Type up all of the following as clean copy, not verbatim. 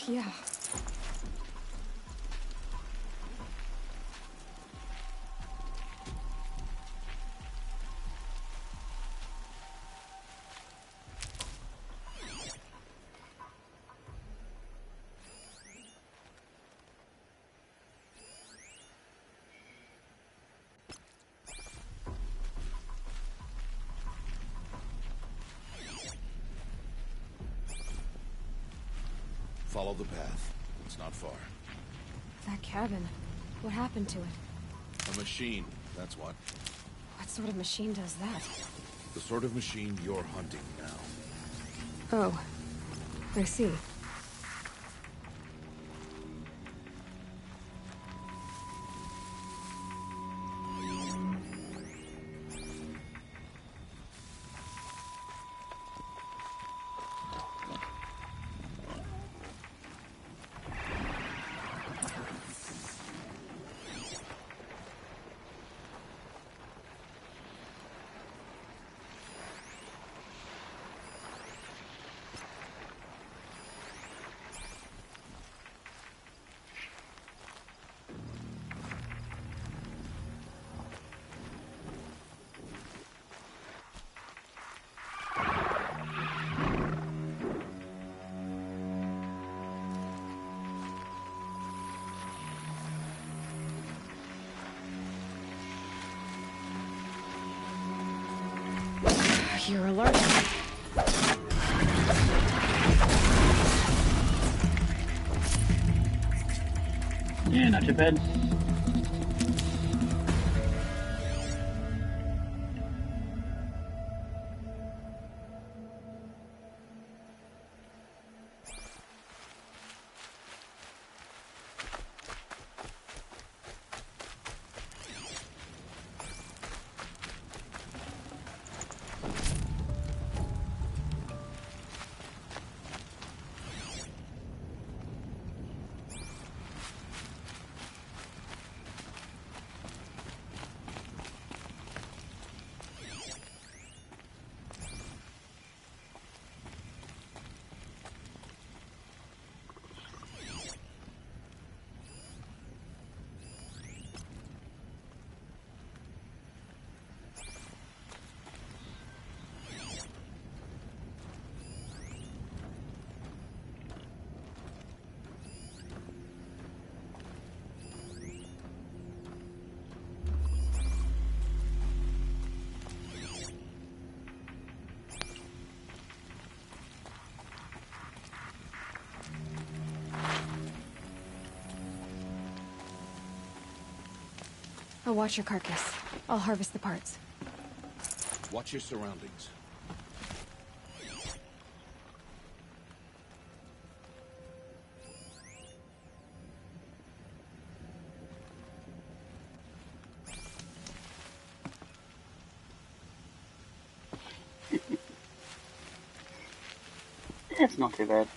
Yeah. Follow the path. It's not far. That cabin. What happened to it? A machine, that's what. What sort of machine does that? The sort of machine you're hunting now. Oh. I see. You're allergic. Yeah, not too bad. I'll watch your carcass. I'll harvest the parts. Watch your surroundings. It's not too bad.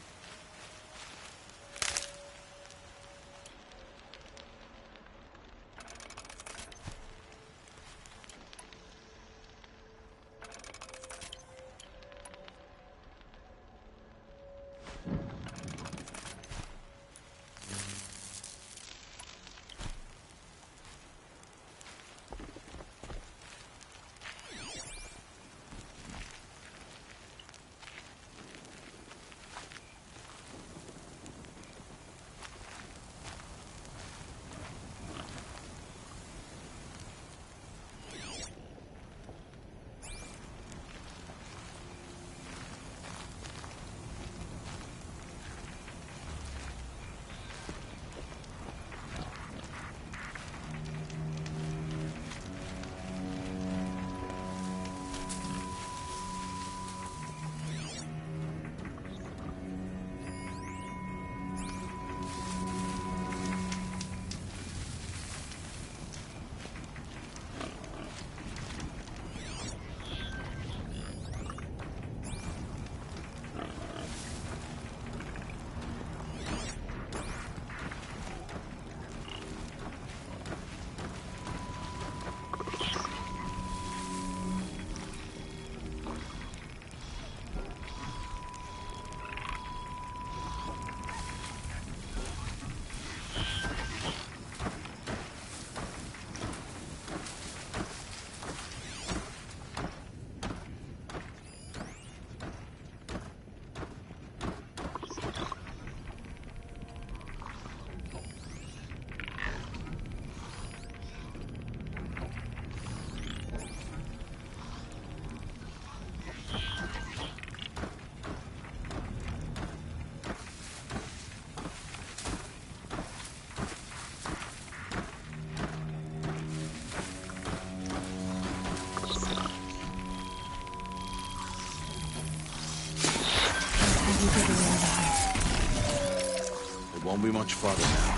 near the hive. It won't be much farther now.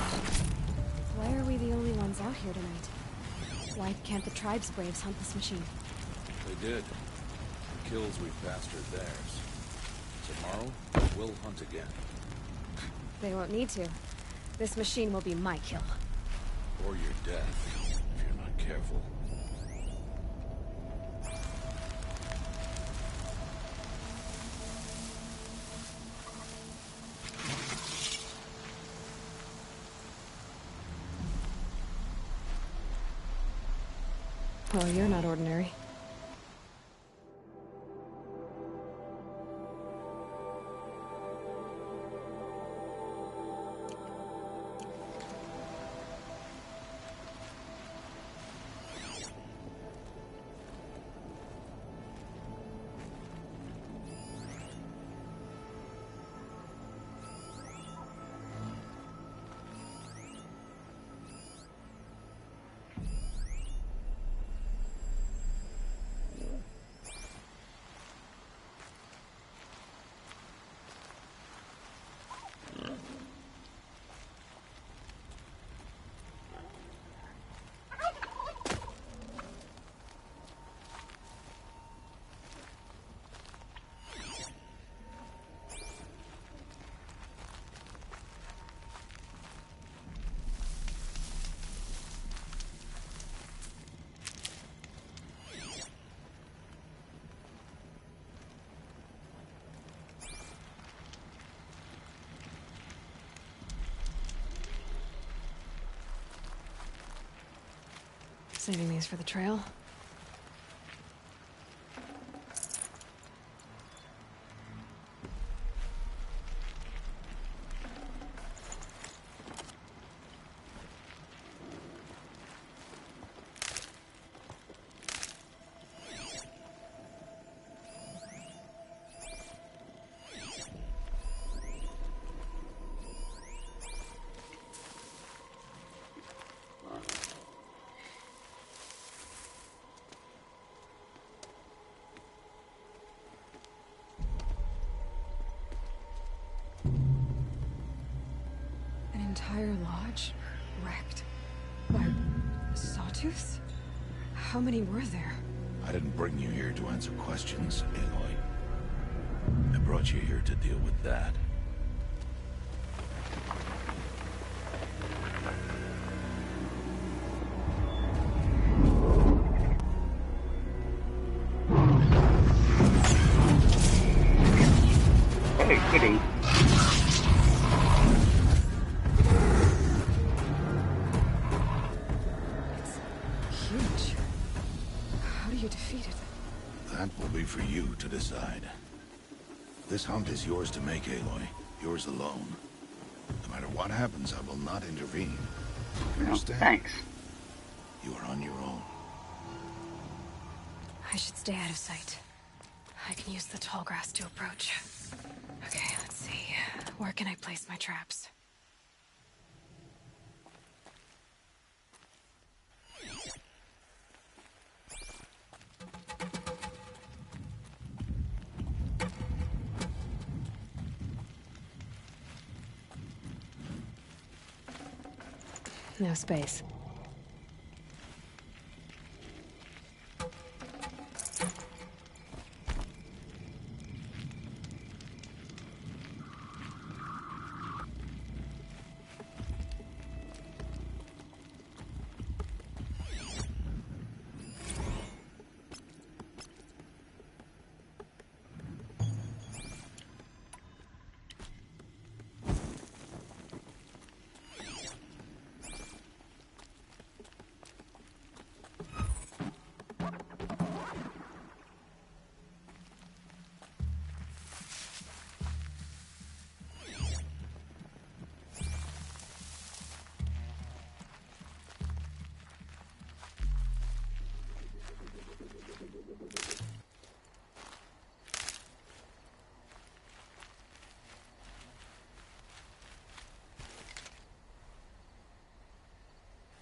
Why are we the only ones out here tonight? Why can't the tribe's braves hunt this machine? They did. The kills we've passed are theirs. Tomorrow, we'll hunt again. They won't need to. This machine will be my kill. Or your death, if you're not careful. Well, you're not ordinary. Saving these for the trail. Entire lodge wrecked by sawtooths? How many were there? I didn't bring you here to answer questions, Aloy. I brought you here to deal with that. Hey, kitty. Huge. How do you defeat it? That will be for you to decide. This hunt is yours to make, Aloy. Yours alone. No matter what happens, I will not intervene. You No, understand? thanks. You are on your own. I should stay out of sight. I can use the tall grass to approach. Okay, let's see. Where can I place my traps? No space.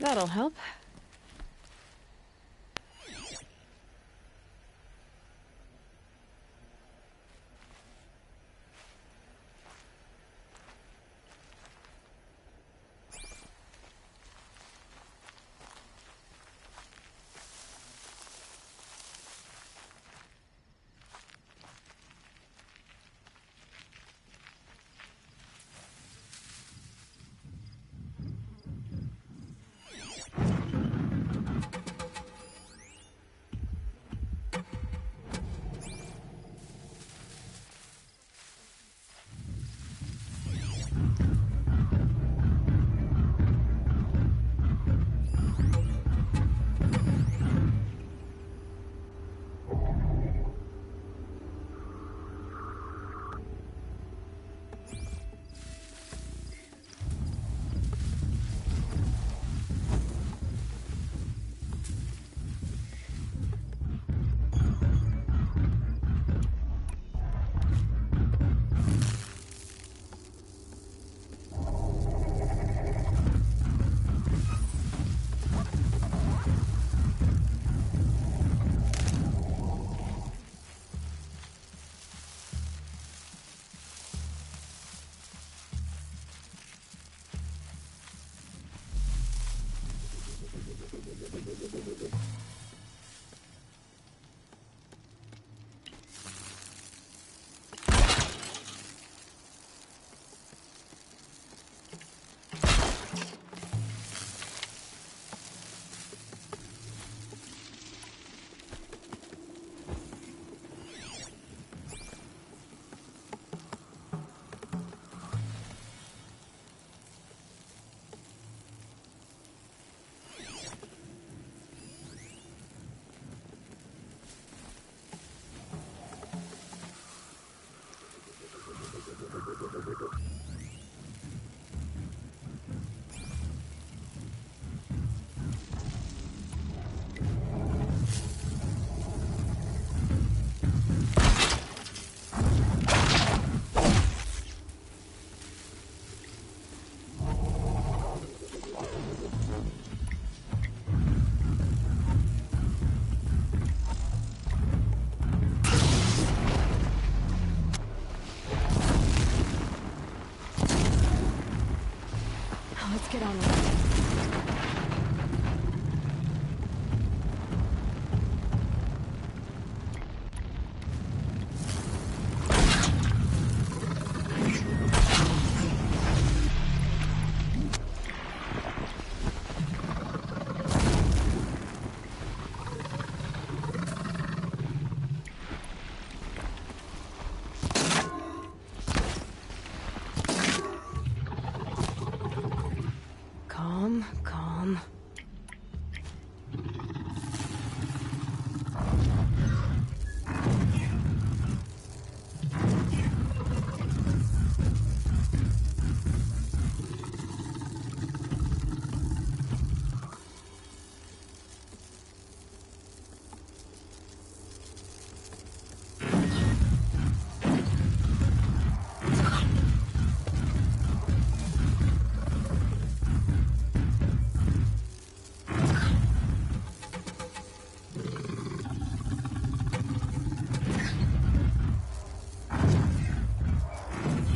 That'll help. get on with it. Calm, calm.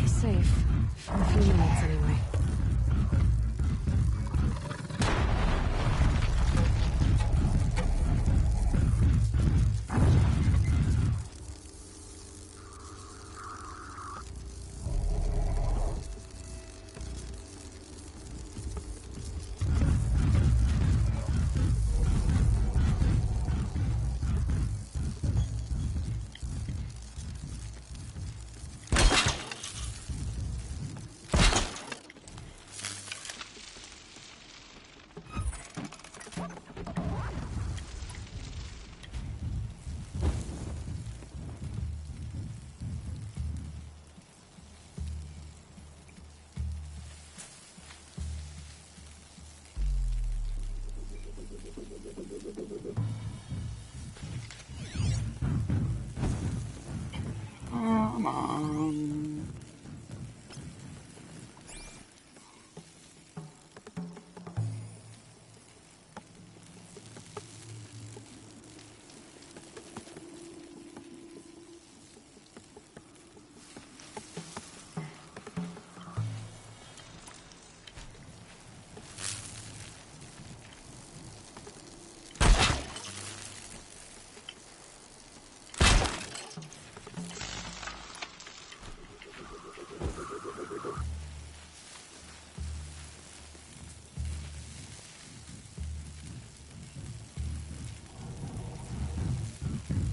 Safe. For a few minutes, anyway. Come on.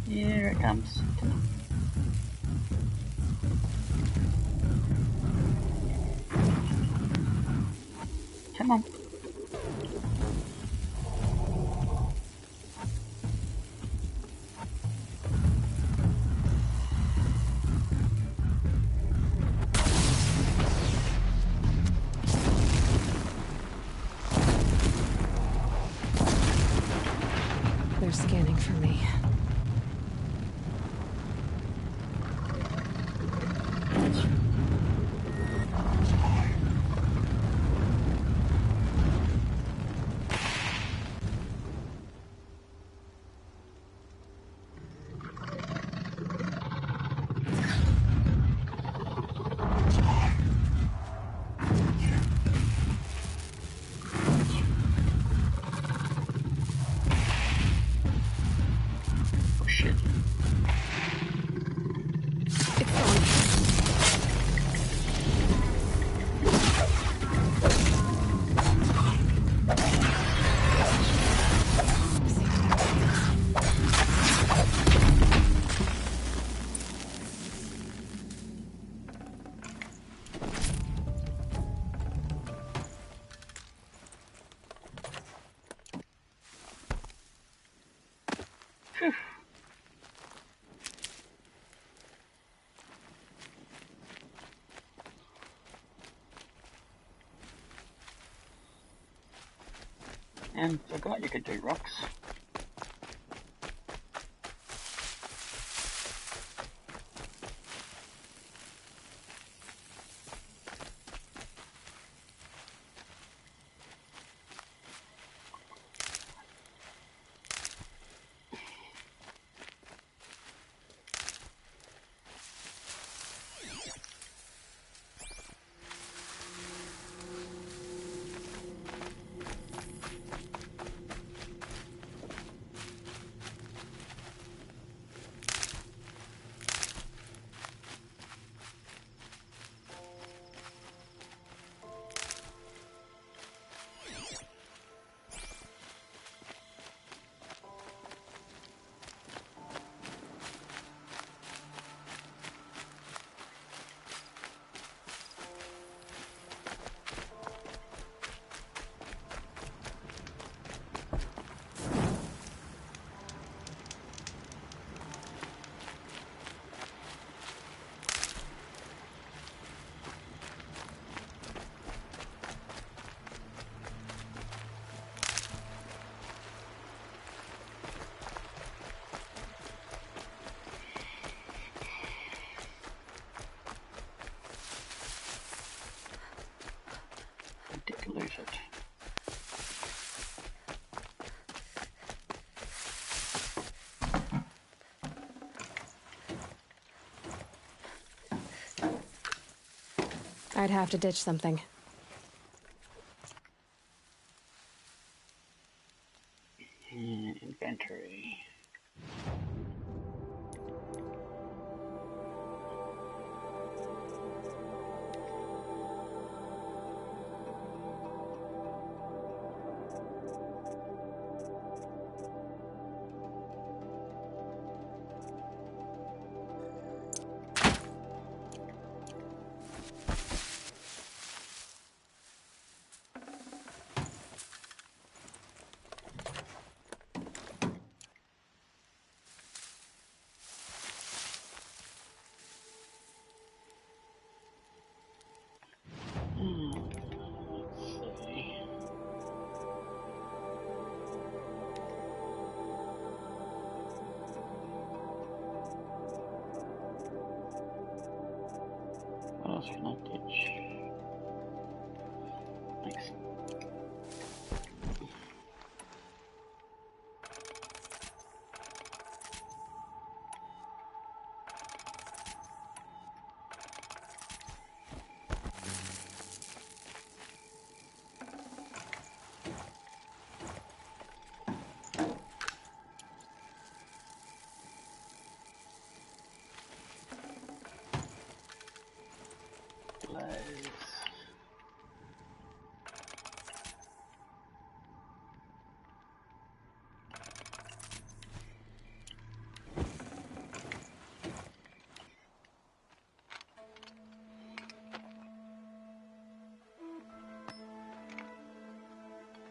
Here it comes. Come on. They're scanning for me. Oh shit. It's on. Phew. And forgot you could do rocks. use it. I'd have to ditch something. Inventory. Let's see. What else can I ditch? Thanks.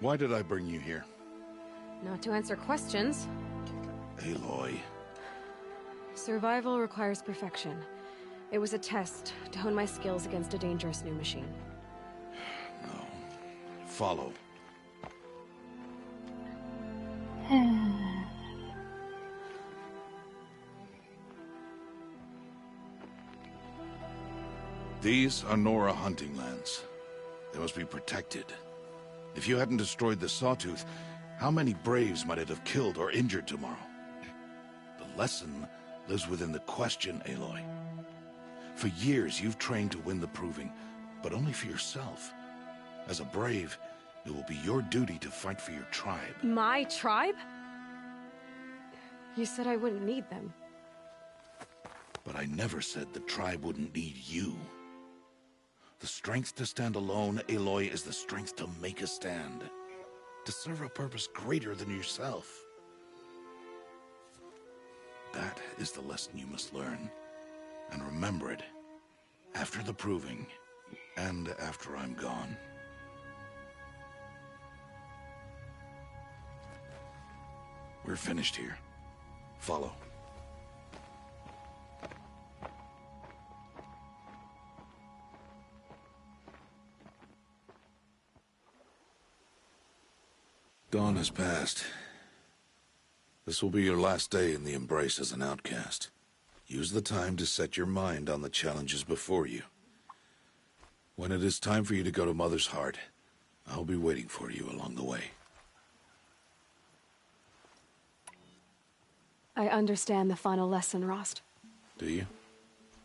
Why did I bring you here? Not to answer questions. Aloy. Survival requires perfection. It was a test to hone my skills against a dangerous new machine. No. Follow. These are Nora hunting lands. They must be protected. If you hadn't destroyed the Sawtooth, how many Braves might it have killed or injured tomorrow? The lesson lives within the question, Aloy. For years, you've trained to win the Proving, but only for yourself. As a Brave, it will be your duty to fight for your tribe. My tribe? You said I wouldn't need them. But I never said the tribe wouldn't need you. The strength to stand alone, Aloy, is the strength to make a stand. To serve a purpose greater than yourself. That is the lesson you must learn. And remember it. After the Proving. And after I'm gone. We're finished here. Follow. Dawn has passed. This will be your last day in the Embrace as an outcast. Use the time to set your mind on the challenges before you. When it is time for you to go to Mother's Heart, I'll be waiting for you along the way. I understand the final lesson, Rost. Do you?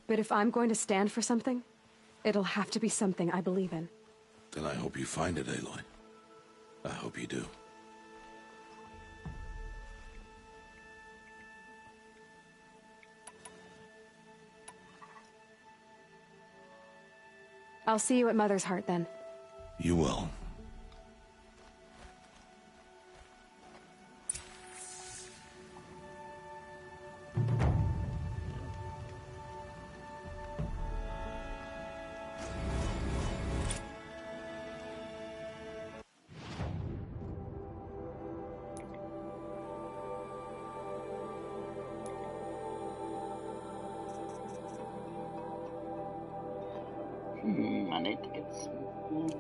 But if I'm going to stand for something, it'll have to be something I believe in. Then I hope you find it, Aloy. I hope you do. I'll see you at Mother's Heart, then. You will. I need to get some food.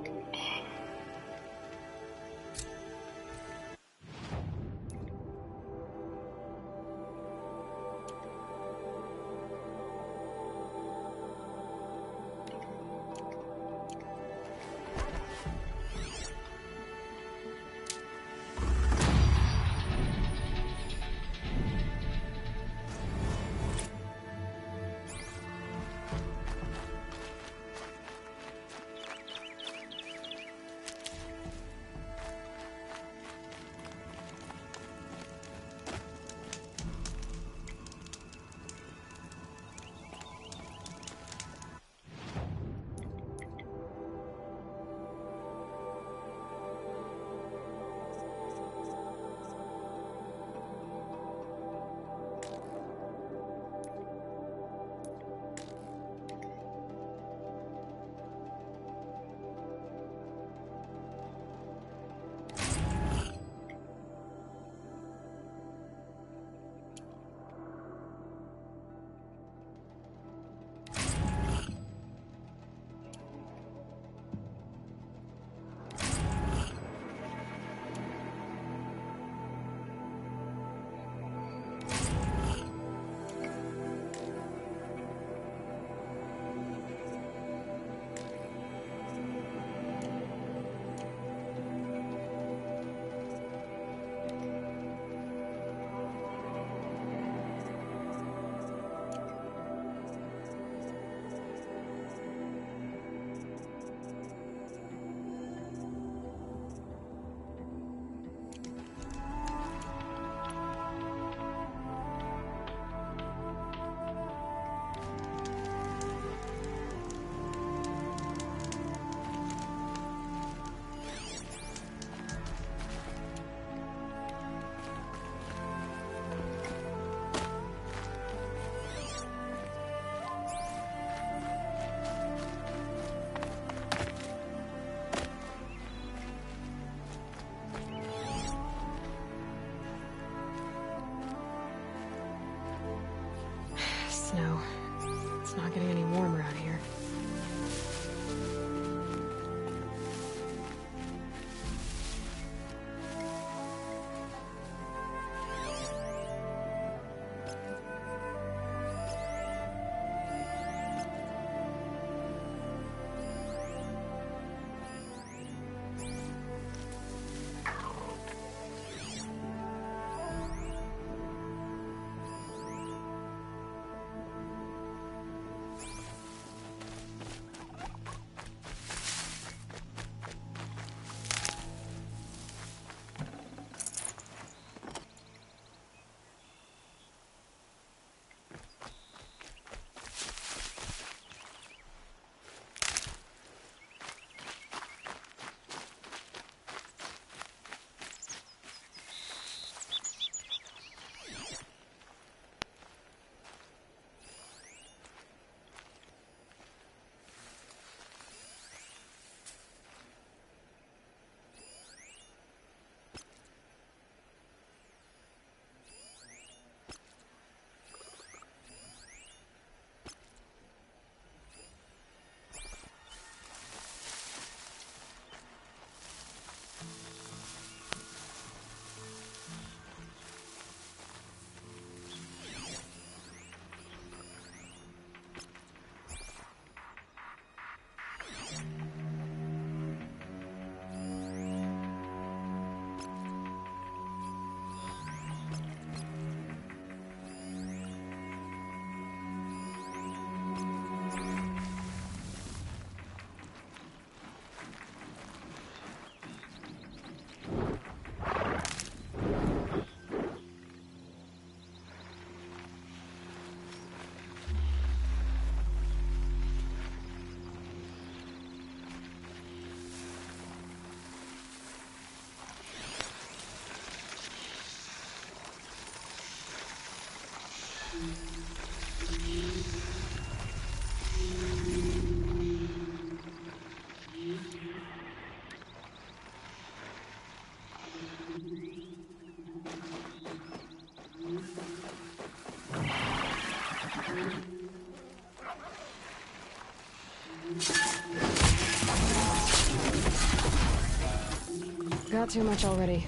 Not too much already.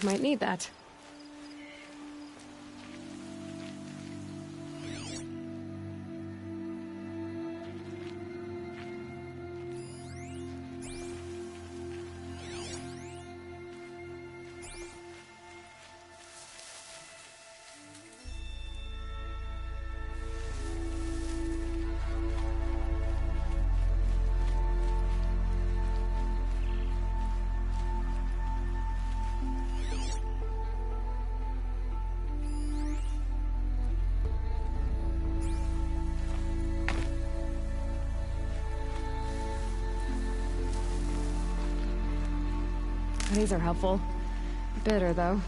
Might need that. These are helpful. Bitter, though.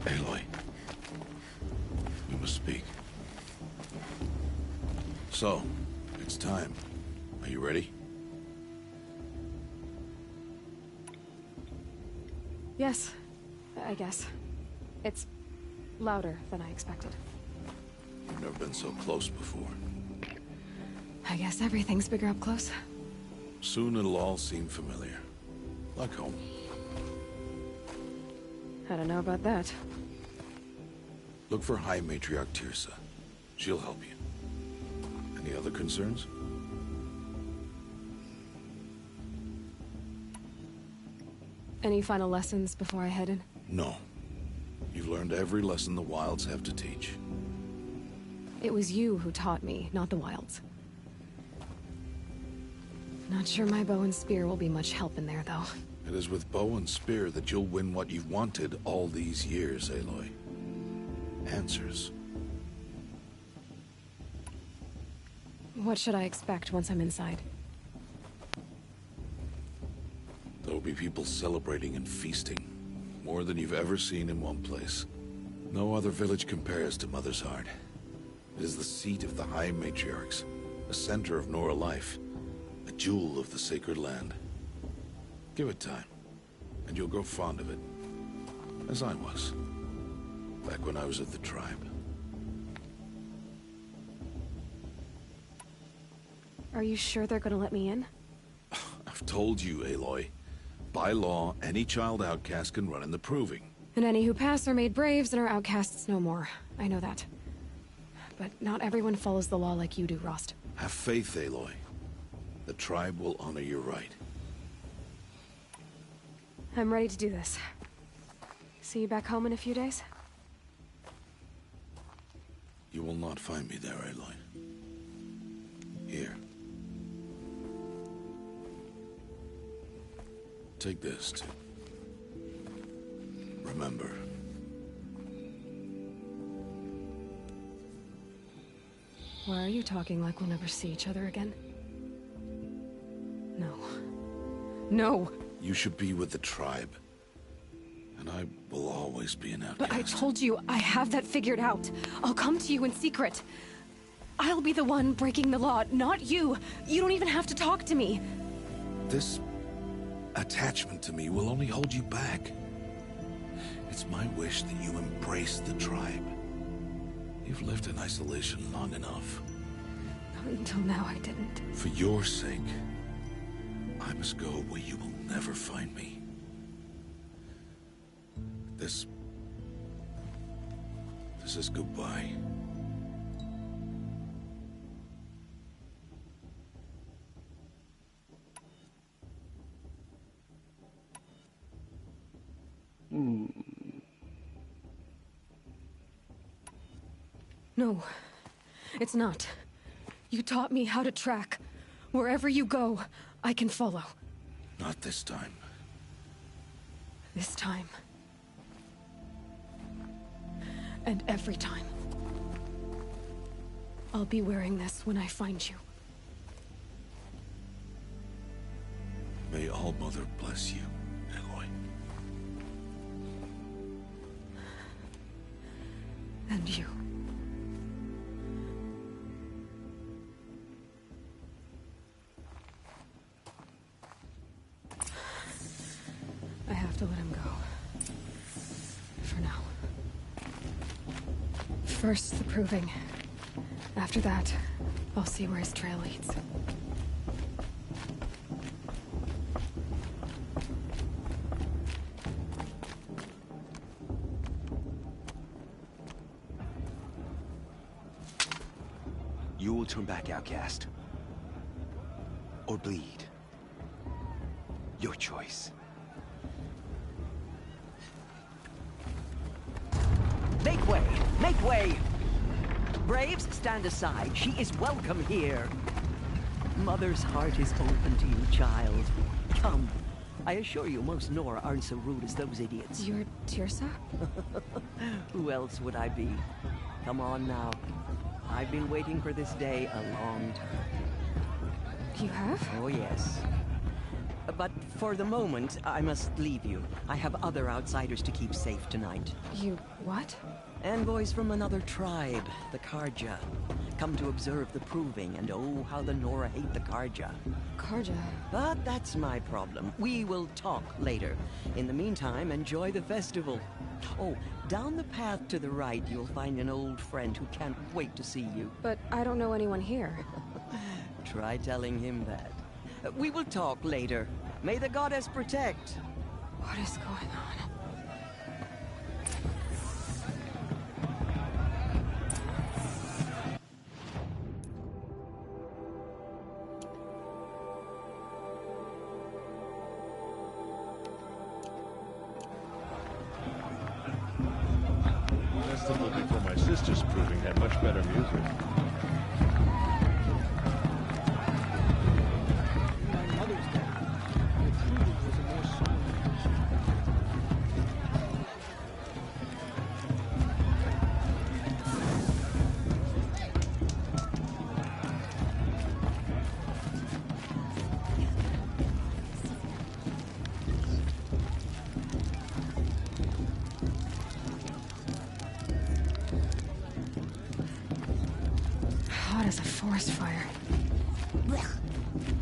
Aloy. We must speak. So, it's time. Are you ready? Yes, I guess. It's louder than I expected. You've never been so close before. I guess everything's bigger up close. Soon it'll all seem familiar. Like home. I don't know about that. Look for High Matriarch Teersa. She'll help you. Any other concerns? Any final lessons before I head in? No. You've learned every lesson the Wilds have to teach. It was you who taught me, not the Wilds. Not sure my bow and spear will be much help in there, though. It is with bow and spear that you'll win what you've wanted all these years, Aloy. Answers. What should I expect once I'm inside? There will be people celebrating and feasting. More than you've ever seen in one place. No other village compares to Mother's Heart. It is the seat of the High Matriarchs, a center of Nora life, a jewel of the sacred land. Give it time, and you'll grow fond of it. As I was, back when I was at the tribe. Are you sure they're gonna let me in? I've told you, Aloy. By law, any child outcast can run in the Proving. And any who pass are made braves and are outcasts no more. I know that. But not everyone follows the law like you do, Rost. Have faith, Aloy. The tribe will honor your right. I'm ready to do this. See you back home in a few days? You will not find me there, Aloy. Here. Take this, too. Remember. Why are you talking like we'll never see each other again? No. No! You should be with the tribe. And I will always be an outcast. But I told you, I have that figured out. I'll come to you in secret. I'll be the one breaking the law, not you. You don't even have to talk to me. This attachment to me will only hold you back. It's my wish that you embrace the tribe. You've lived in isolation long enough. Not until now, I didn't. For your sake, I must go where you will never find me. This is goodbye. No, it's not. You taught me how to track. Wherever you go, I can follow. Not this time. This time. And every time. I'll be wearing this when I find you. May All-Mother bless you, Aloy. And you. I have to let him go. For now. First, the Proving. After that, I'll see where his trail leads. You will turn back, outcast. Or bleed. Your choice. Make way! Make way! Braves, stand aside. She is welcome here. Mother's heart is open to you, child. Come. I assure you, most Nora aren't so rude as those idiots. You're Teersa? Who else would I be? Come on now. I've been waiting for this day a long time. You have? Oh, yes. But for the moment, I must leave you. I have other outsiders to keep safe tonight. You what? Envoys from another tribe, the Carja. Come to observe the proving, and oh, how the Nora hate the Carja. Carja. But that's my problem. We will talk later. In the meantime, enjoy the festival. Oh, down the path to the right, you'll find an old friend who can't wait to see you. But I don't know anyone here. Try telling him that. We will talk later. May the goddess protect. What is going on? Festival before my sister's proving had much better music. Hot as a forest fire.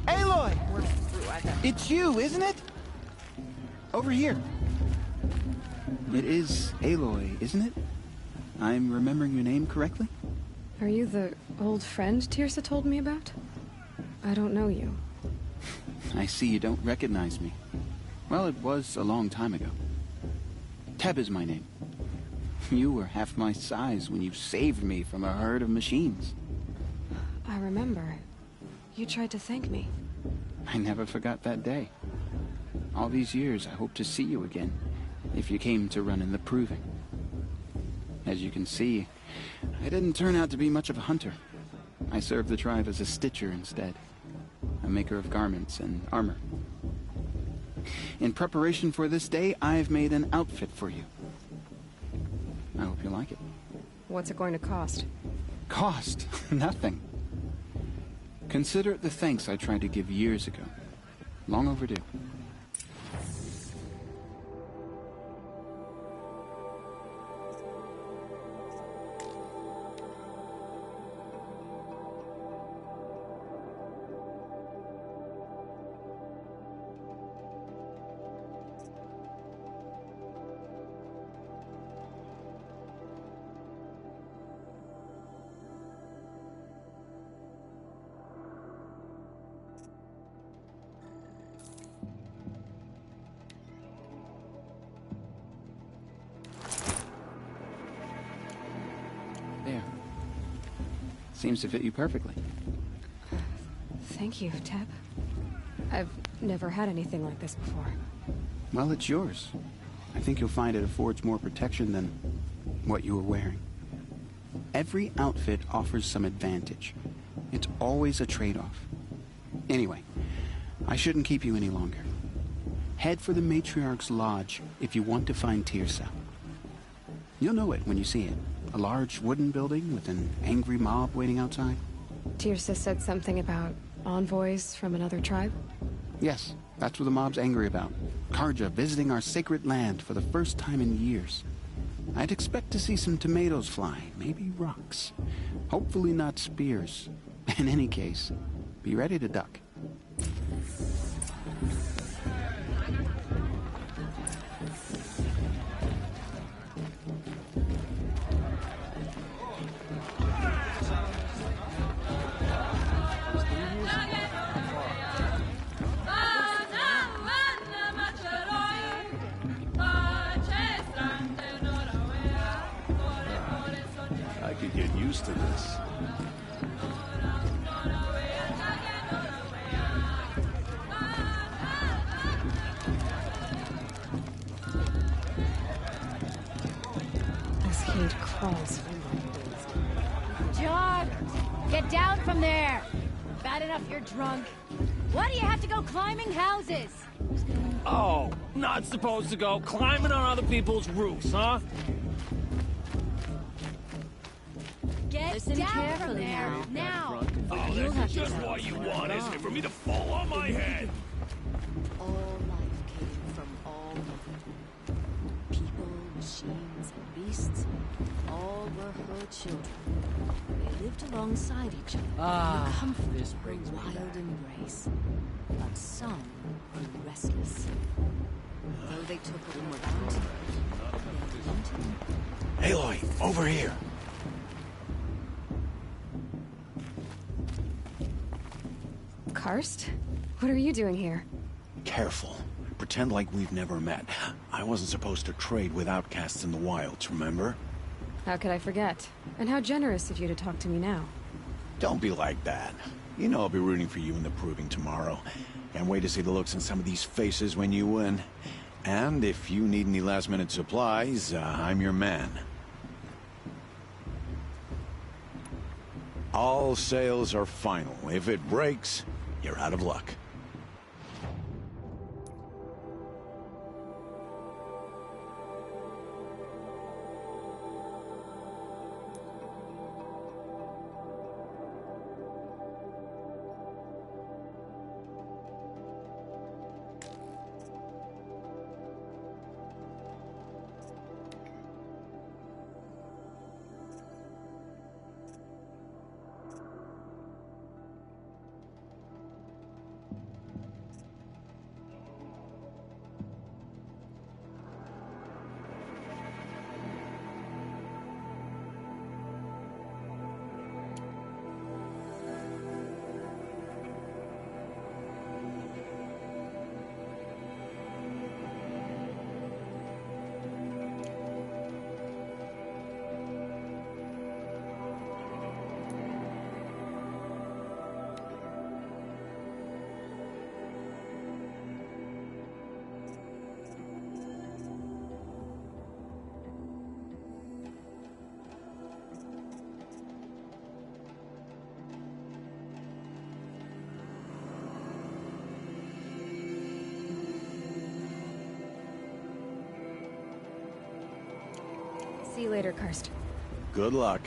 Aloy! It's you, isn't it? Over here. It is Aloy, isn't it? I'm remembering your name correctly? Are you the old friend Tirsa told me about? I don't know you. I see you don't recognize me. Well, it was a long time ago. Teb is my name. You were half my size when you saved me from a herd of machines. I remember. You tried to thank me. I never forgot that day. All these years, I hope to see you again, if you came to run in the proving. As you can see, I didn't turn out to be much of a hunter. I served the tribe as a stitcher instead, a maker of garments and armor. In preparation for this day, I've made an outfit for you. I hope you like it. What's it going to cost? Cost? Nothing. Consider it the thanks I tried to give years ago. Long overdue. There. Seems to fit you perfectly. Thank you, Teb. I've never had anything like this before. Well, it's yours. I think you'll find it affords more protection than what you were wearing. Every outfit offers some advantage. It's always a trade-off. Anyway, I shouldn't keep you any longer. Head for the Matriarch's Lodge if you want to find Tirsa. You'll know it when you see it. A large wooden building with an angry mob waiting outside. Tirsa said something about envoys from another tribe? Yes, that's what the mob's angry about. Carja visiting our sacred land for the first time in years. I'd expect to see some tomatoes fly, maybe rocks. Hopefully not spears. In any case, be ready to duck. I could get used to this. This heat crawls. John! Get down from there! Bad enough you're drunk. Why do you have to go climbing houses? Oh, not supposed to go climbing on other people's roofs, huh? Get Listen down carefully from there! now. Now! Oh, You'll this have is to just go. what you want, isn't it? For me to fall on my head? All life came from all mother. People, machines, and beasts, all were her children. They lived alongside each other in the comfort this of brings her me wild back. embrace. But some grew restless. Though they took a little without, they wanted. Aloy, over here! Karst? What are you doing here? Careful. Pretend like we've never met. I wasn't supposed to trade with outcasts in the wilds, remember? How could I forget? And how generous of you to talk to me now. Don't be like that. You know I'll be rooting for you in the proving tomorrow. Can't wait to see the looks in some of these faces when you win. And if you need any last-minute supplies, I'm your man. All sales are final. If it breaks, you're out of luck. See you later, Karst. Good luck.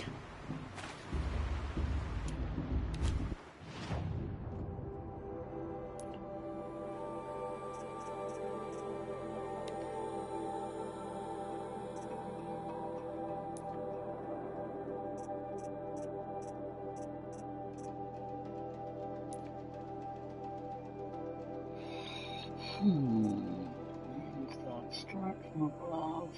Let's start from above.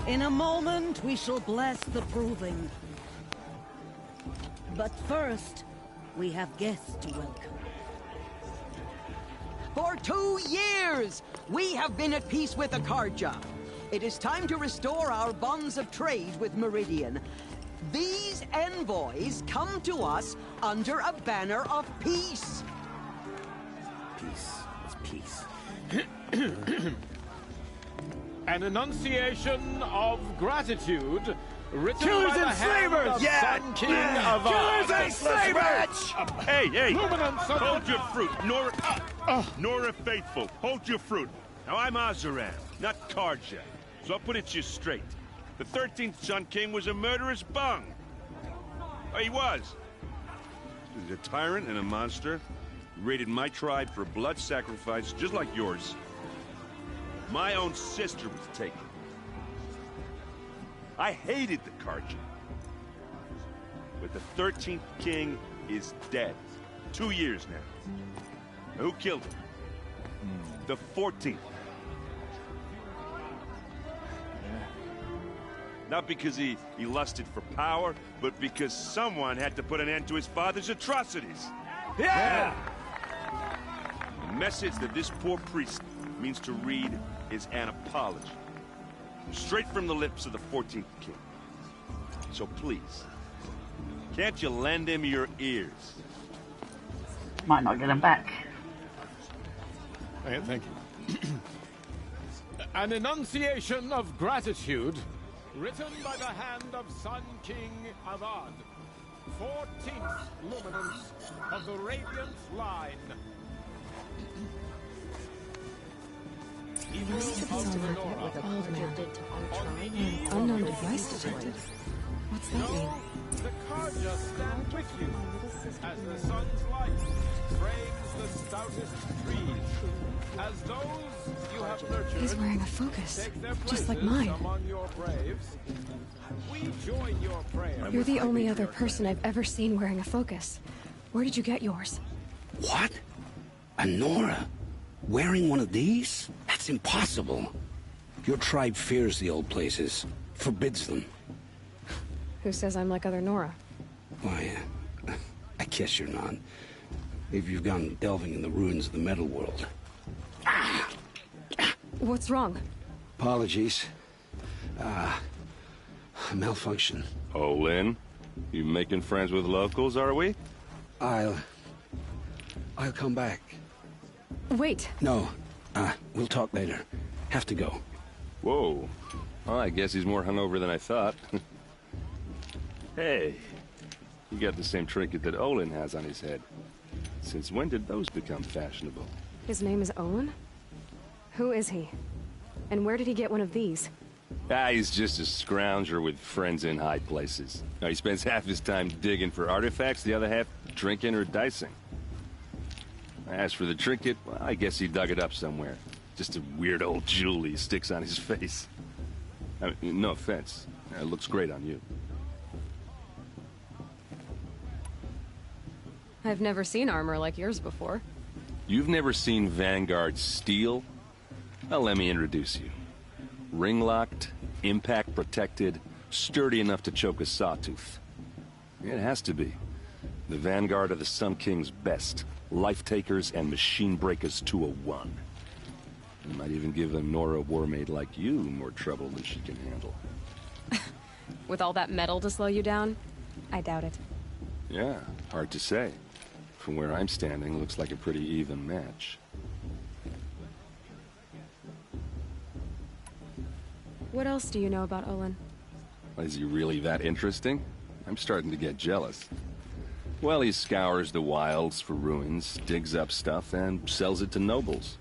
In a moment, we shall bless the proving. But first, we have guests to welcome. For 2 years, we have been at peace with Akarja. It is time to restore our bonds of trade with Meridian. These envoys come to us under a banner of peace. Peace. It's peace. An enunciation of gratitude written Killers by the and hand slavers! of Yeah! Sun King Yeah! Avad. Killers and slavers! Hey, hey! Luminance of- Hold your fruit, Nora. Nora Faithful, hold your fruit. Now I'm Azaran, not Karja, so I'll put it to you straight. The 13th Sun King was a murderous bung. Oh, he was. He's a tyrant and a monster. He raided my tribe for a blood sacrifice, just like yours. My own sister was taken. I hated the Karja. But the 13th king is dead. 2 years now. Who killed him? The 14th. Not because he lusted for power, but because someone had to put an end to his father's atrocities. Yeah! The message that this poor priest means to read is an apology. Straight from the lips of the 14th king. So please, can't you lend him your ears? Might not get him back. Okay, thank you. An enunciation of gratitude written by the hand of Sun King Avad, 14th luminance of the Radiant Line. Unknown device detected. What's that mean? The Karja stand with you as the sun's light frames the stoutest trees. As those you have nurtured, He's wearing a focus, take their just like places mine. among your braves. We join your prayer. You're the only other person I've ever seen wearing a focus. Where did you get yours? What? A Nora? Wearing one of these? That's impossible. Your tribe fears the old places, forbids them. Who says I'm like other Nora? Why, I guess you're not. If you've gone delving in the ruins of the metal world. What's wrong? Apologies. Malfunction. Oh, Lynn? You making friends with locals, are we? I'll come back. Wait. No. We'll talk later. Have to go. Whoa. Well, I guess he's more hungover than I thought. Hey, you got the same trinket that Olin has on his head. Since when did those become fashionable? His name is Owen? Who is he? And where did he get one of these? He's just a scrounger with friends in high places. Now, he spends half his time digging for artifacts, the other half drinking or dicing. As for the trinket, well, I guess he dug it up somewhere. Just a weird old jewel he sticks on his face. I mean, no offense. It looks great on you. I've never seen armor like yours before. You've never seen Vanguard steel? Well, let me introduce you. Ring-locked, impact-protected, sturdy enough to choke a sawtooth. It has to be. The Vanguard of the Sun King's best. Life-takers and machine breakers to a one. It might even give a Nora warmaid like you more trouble than she can handle. With all that metal to slow you down? I doubt it. Yeah, hard to say. From where I'm standing, looks like a pretty even match. What else do you know about Olin? Is he really that interesting? I'm starting to get jealous. Well, he scours the wilds for ruins, digs up stuff, and sells it to nobles.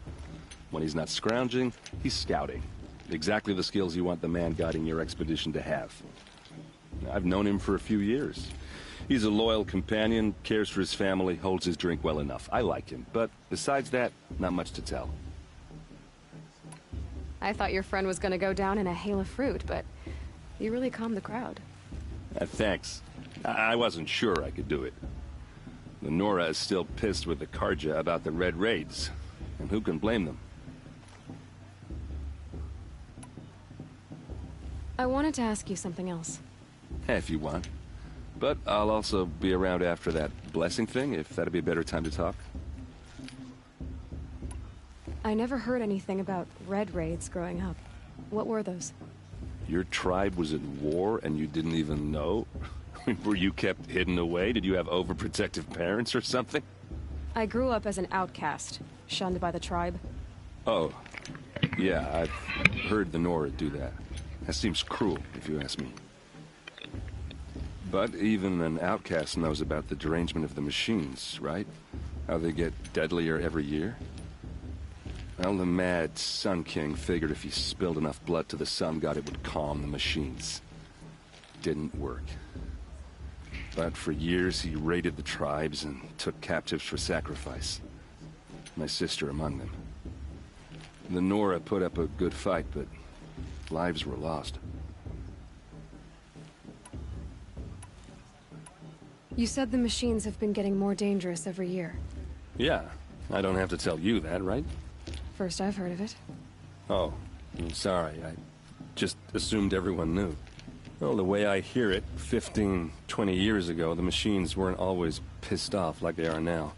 When he's not scrounging, he's scouting. Exactly the skills you want the man guiding your expedition to have. I've known him for a few years. He's a loyal companion, cares for his family, holds his drink well enough. I like him, but besides that, not much to tell. I thought your friend was gonna go down in a hail of fruit, but you really calmed the crowd. Thanks. I wasn't sure I could do it. The Nora is still pissed with the Karja about the Red Raids, and who can blame them? I wanted to ask you something else. If you want. But I'll also be around after that blessing thing, if that'd be a better time to talk. I never heard anything about Red Raids growing up. What were those? Your tribe was at war and you didn't even know? Were you kept hidden away? Did you have overprotective parents or something? I grew up as an outcast, shunned by the tribe. Oh, yeah, I've heard the Nora do that. That seems cruel, if you ask me. But even an outcast knows about the derangement of the machines, right? How they get deadlier every year? Well, the mad Sun King figured if he spilled enough blood to the Sun God, it would calm the machines. Didn't work. But for years, he raided the tribes and took captives for sacrifice. My sister among them. The Nora put up a good fight, but lives were lost. You said the machines have been getting more dangerous every year. Yeah, I don't have to tell you that, right? First I've heard of it. Oh, I'm sorry. I just assumed everyone knew. Well, the way I hear it, 15, 20 years ago, the machines weren't always pissed off like they are now.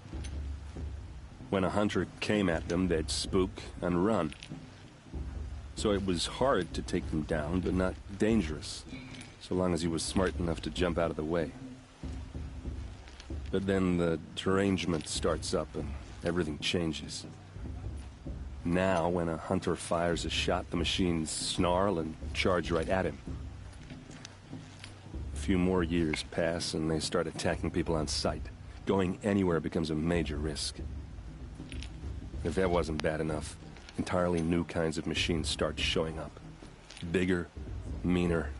When a hunter came at them, they'd spook and run. So it was hard to take them down, but not dangerous, so long as he was smart enough to jump out of the way. But then the derangement starts up and everything changes. Now, when a hunter fires a shot, the machines snarl and charge right at him. A few more years pass and they start attacking people on sight. Going anywhere becomes a major risk. If that wasn't bad enough, entirely new kinds of machines start showing up. Bigger, meaner,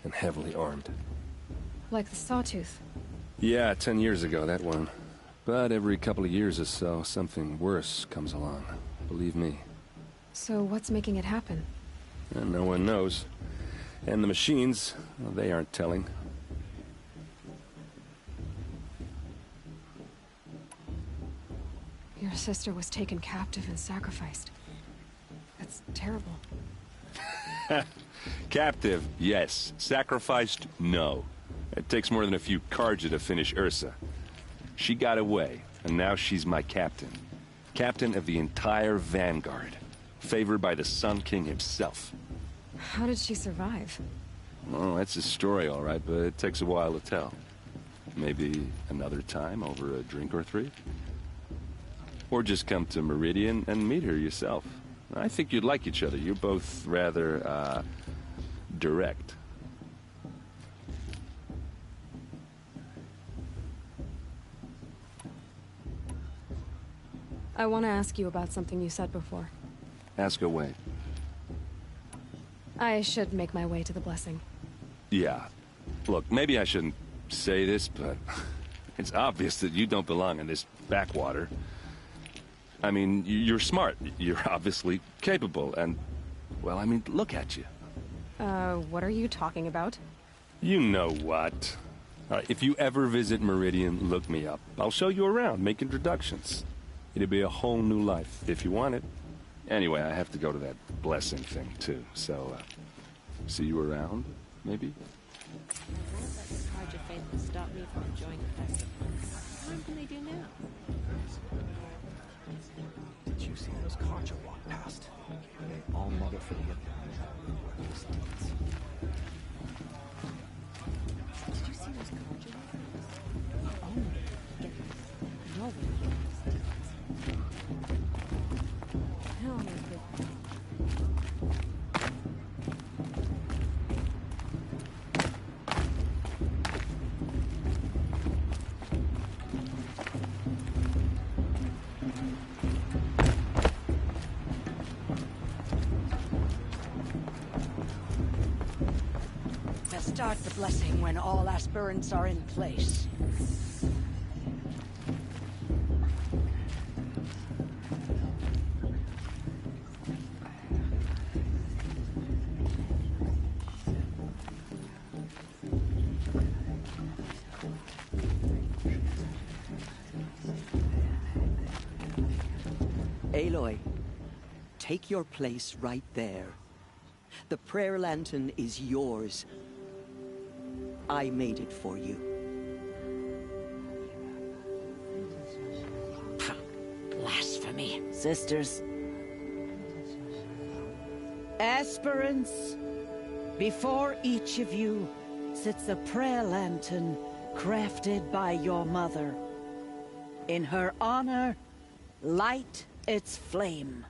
and heavily armed. Like the Sawtooth. Yeah, 10 years ago, that one. But every couple of years or so, something worse comes along. Believe me. So what's making it happen? And no one knows. And the machines, well, they aren't telling. Your sister was taken captive and sacrificed. That's terrible. Captive, yes. Sacrificed, no. It takes more than a few Carja to finish Ursa. She got away, and now she's my captain. Captain of the entire Vanguard. Favored by the Sun King himself. How did she survive? Oh, that's a story, all right, but it takes a while to tell. Maybe another time over a drink or three? Or just come to Meridian and meet her yourself. I think you'd like each other. You're both rather, direct. I want to ask you about something you said before. Ask away. I should make my way to the blessing. Yeah. Look, maybe I shouldn't say this, but it's obvious that you don't belong in this backwater. I mean, you're smart. You're obviously capable, and, well, I mean, look at you. What are you talking about? You know what. If you ever visit Meridian, look me up. I'll show you around, make introductions. It'll be a whole new life, if you want it. Anyway, I have to go to that blessing thing, too, so, see you around, maybe? I won't let the Carja faithful stop me from enjoying the festival. What can they do now? Did you see those Carja walk past? All mother for the other. Did you see those Carja walk past? Oh, get this. No one here. Hell no. Start the blessing when all aspirants are in place. Aloy, take your place right there. The prayer lantern is yours. I made it for you. Blasphemy. Sisters, Aspirants, before each of you sits a prayer lantern crafted by your mother. In her honor, light its flame.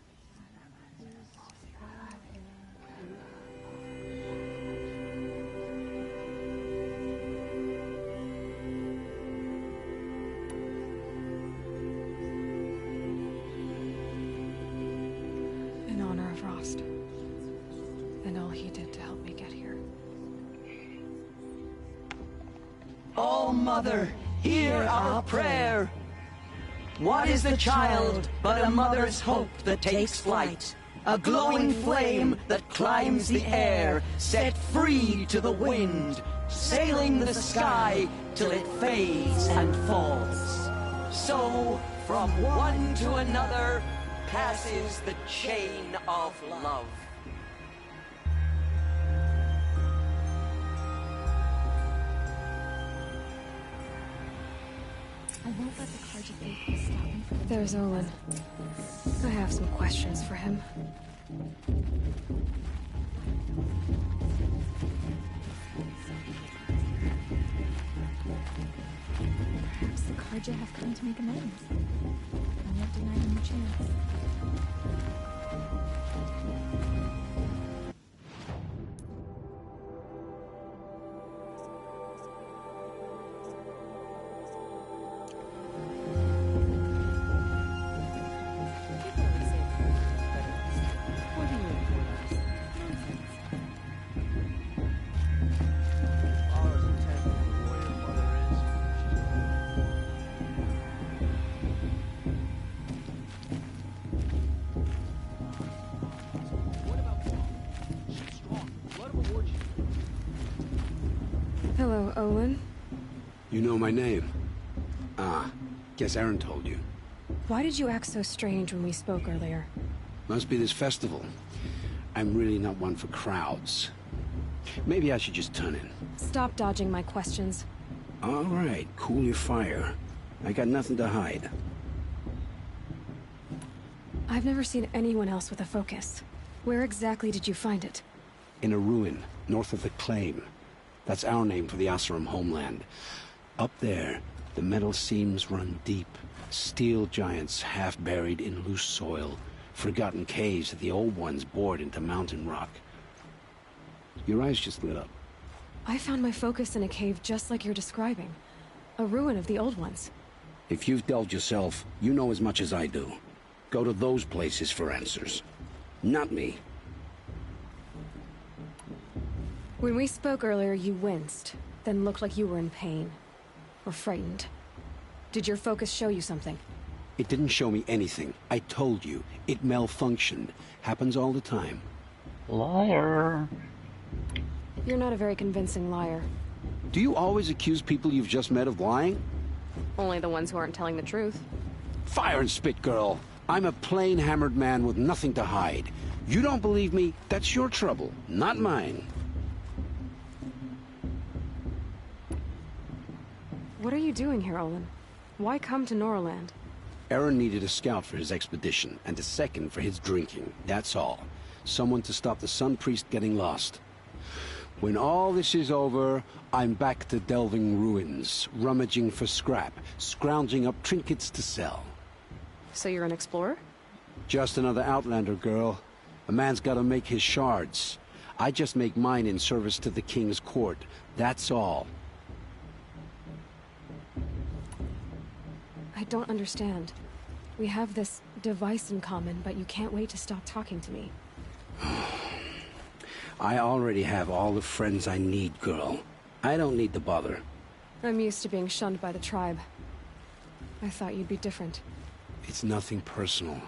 In honor of Rost. And all he did to help me get here. Oh, Mother, hear our prayer. What is the child but a mother's hope that takes flight? A glowing flame that climbs the air, set free to the wind, sailing the sky till it fades and falls. So, from one to another, passes the chain of love. I won't let the Carja faithful stop me from... There's Olin. I have some questions for him. Perhaps the Carja have come to make amends. I won't deny them the chance. Hello, Olin. You know my name? Ah, guess Aaron told you. Why did you act so strange when we spoke earlier? Must be this festival. I'm really not one for crowds. Maybe I should just turn in. Stop dodging my questions. All right, cool your fire. I got nothing to hide. I've never seen anyone else with a focus. Where exactly did you find it? In a ruin, north of the Claim. That's our name for the Oseram homeland. Up there, the metal seams run deep. Steel giants half buried in loose soil. Forgotten caves that the old ones bored into mountain rock. Your eyes just lit up. I found my focus in a cave just like you're describing. A ruin of the old ones. If you've delved yourself, you know as much as I do. Go to those places for answers. Not me. When we spoke earlier, you winced, then looked like you were in pain. Or frightened. Did your focus show you something? It didn't show me anything. I told you. It malfunctioned. Happens all the time. Liar. You're not a very convincing liar. Do you always accuse people you've just met of lying? Only the ones who aren't telling the truth. Fire and spit, girl. I'm a plain hammered man with nothing to hide. You don't believe me? That's your trouble, not mine. What are you doing here, Olin? Why come to Norland? Aaron needed a scout for his expedition, and a second for his drinking. That's all. Someone to stop the Sun Priest getting lost. When all this is over, I'm back to delving ruins, rummaging for scrap, scrounging up trinkets to sell. So you're an explorer? Just another Outlander, girl. A man's gotta make his shards. I just make mine in service to the King's court. That's all. I don't understand. We have this device in common, but you can't wait to stop talking to me. I already have all the friends I need, girl. I don't need the bother. I'm used to being shunned by the tribe. I thought you'd be different. It's nothing personal.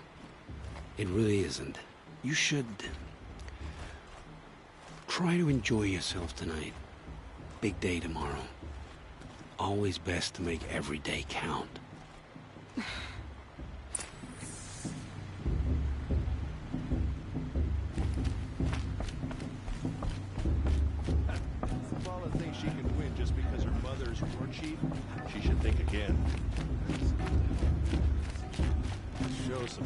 It really isn't. You should... try to enjoy yourself tonight. Big day tomorrow. Always best to make every day count. Zavala thinks she can win just because her mother's war chief. She should think again. Show some.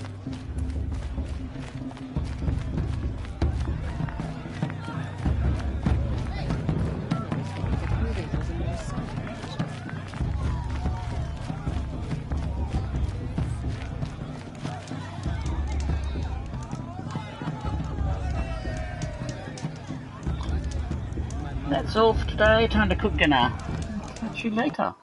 that's all for today. Time to cook dinner. Catch you later.